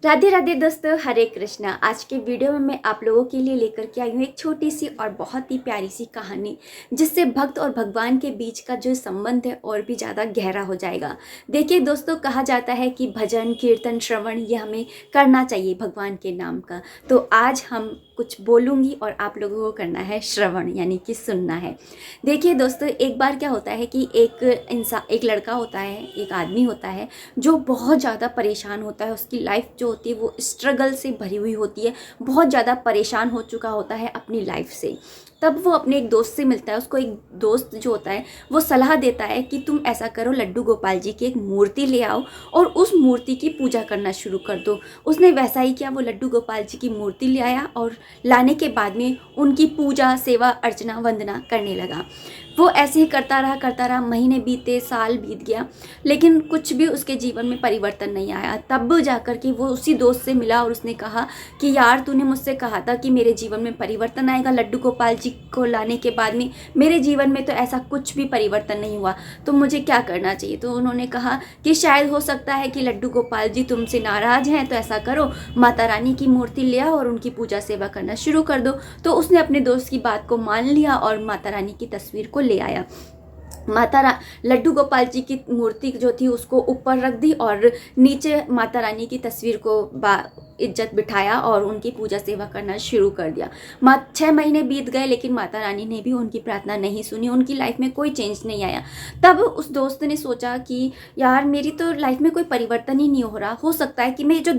राधे राधे दोस्तों, हरे कृष्णा। आज के वीडियो में मैं आप लोगों के लिए लेकर के आई हूँ एक छोटी सी और बहुत ही प्यारी सी कहानी, जिससे भक्त और भगवान के बीच का जो संबंध है और भी ज़्यादा गहरा हो जाएगा। देखिए दोस्तों, कहा जाता है कि भजन कीर्तन श्रवण ये हमें करना चाहिए भगवान के नाम का। तो आज हम कुछ बोलूँगी और आप लोगों को करना है श्रवण, यानी कि सुनना है। देखिए दोस्तों, एक बार क्या होता है कि एक लड़का होता है, एक आदमी होता है जो बहुत ज़्यादा परेशान होता है। उसकी लाइफ जो होती है वो स्ट्रगल से भरी हुई होती है, बहुत ज़्यादा परेशान हो चुका होता है अपनी लाइफ से। तब वो अपने एक दोस्त से मिलता है। उसको एक दोस्त जो होता है वो सलाह देता है कि तुम ऐसा करो, लड्डू गोपाल जी की एक मूर्ति ले आओ और उस मूर्ति की पूजा करना शुरू कर दो। उसने वैसा ही किया, वो लड्डू गोपाल जी की मूर्ति ले आया और लाने के बाद में उनकी पूजा सेवा अर्चना वंदना करने लगा। वो ऐसे ही करता रहा, महीने बीते, साल बीत गया, लेकिन कुछ भी उसके जीवन में परिवर्तन नहीं आया। तब जाकर के वो उसी दोस्त से मिला और उसने कहा कि यार, तूने मुझसे कहा था कि मेरे जीवन में परिवर्तन आएगा लड्डू गोपाल जी को लाने के बाद में, मेरे जीवन में तो ऐसा कुछ भी परिवर्तन नहीं हुआ, तो मुझे क्या करना चाहिए। तो उन्होंने कहा कि शायद हो सकता है कि लड्डू गोपाल जी तुमसे नाराज़ हैं, तो ऐसा करो, माता रानी की मूर्ति ले आओ और उनकी पूजा सेवा करना शुरू कर दो। तो उसने अपने दोस्त की बात को मान लिया और माता रानी की तस्वीर को ले आया। लड्डू गोपाल जी की मूर्ति जो थी उसको ऊपर रख दी और नीचे माता रानी की तस्वीर को इज्जत बिठाया और उनकी पूजा सेवा करना शुरू कर दिया। 6 महीने बीत गए, लेकिन माता रानी ने भी उनकी प्रार्थना नहीं सुनी। उनकी लाइफ में कोई चेंज नहीं आया। तब उस दोस्त ने सोचा कि यार, मेरी तो लाइफ में कोई परिवर्तन ही नहीं हो रहा। हो सकता है कि मैं जो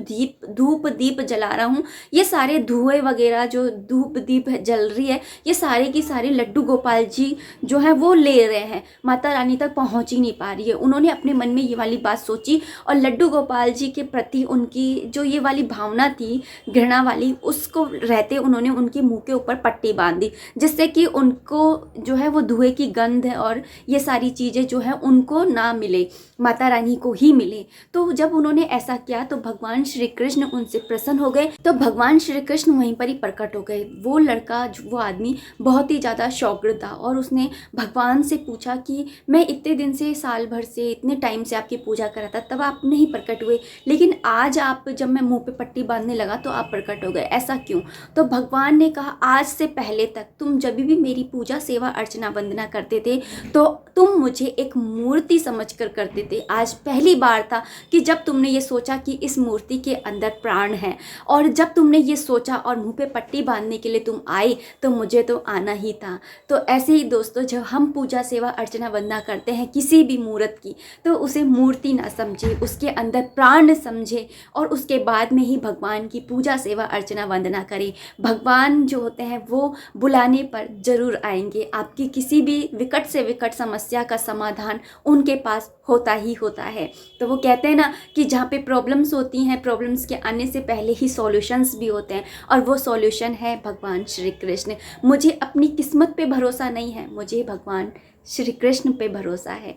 धूप दीप जला रहा हूँ, ये सारे धुएं वगैरह जो धूप दीप जल रही है, ये सारे की सारे लड्डू गोपाल जी जो है वो ले रहे हैं, माता रानी तक पहुंच ही नहीं पा रही है। उन्होंने अपने मन में ये वाली बात सोची और लड्डू गोपाल जी के प्रति उनकी जो ये वाली भावना थी, घृणा वाली, उसको रहते उन्होंने उनके मुंह के ऊपर पट्टी बांध दी, जिससे कि उनको जो है वो धुएं की गंध और ये सारी चीज़ें जो है उनको ना मिले, माता रानी को ही मिले। तो जब उन्होंने ऐसा किया तो भगवान श्री कृष्ण उनसे प्रसन्न हो गए। तो भगवान श्री कृष्ण वहीं पर ही प्रकट हो गए। वो लड़का, वो आदमी बहुत ही ज़्यादा शौकड़ था और उसने भगवान से पूछा कि मैं इतने दिन से, साल भर से, इतने टाइम से आपकी पूजा कर रहा था, तब आप नहीं प्रकट हुए, लेकिन आज आप, जब मैं मुंह पे पट्टी बांधने लगा तो आप प्रकट हो गए, ऐसा क्यों। तो भगवान ने कहा, आज से पहले तक तुम जब भी मेरी पूजा सेवा अर्चना वंदना करते थे तो तुम मुझे एक मूर्ति समझकर करते थे। आज पहली बार था कि जब तुमने ये सोचा कि इस मूर्ति के अंदर प्राण है, और जब तुमने ये सोचा और मुंह पे पट्टी बांधने के लिए तुम आए, तो मुझे तो आना ही था। तो ऐसे ही दोस्तों, जब हम पूजा सेवा अर्चना वंदना करते हैं किसी भी मूर्त की, तो उसे मूर्ति ना समझे, उसके अंदर प्राण समझे और उसके बाद में ही भगवान की पूजा सेवा अर्चना वंदना करें। भगवान जो होते हैं वो बुलाने पर जरूर आएंगे। आपकी किसी भी विकट से विकट समस्या का समाधान उनके पास होता ही होता है। तो वो कहते हैं ना कि जहाँ पे प्रॉब्लम्स होती हैं, प्रॉब्लम्स के आने से पहले ही सॉल्यूशंस भी होते हैं, और वो सॉल्यूशन है भगवान श्री कृष्ण। मुझे अपनी किस्मत पे भरोसा नहीं है, मुझे भगवान श्री कृष्ण पे भरोसा है।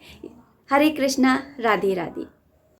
हरे कृष्णा, राधे राधे।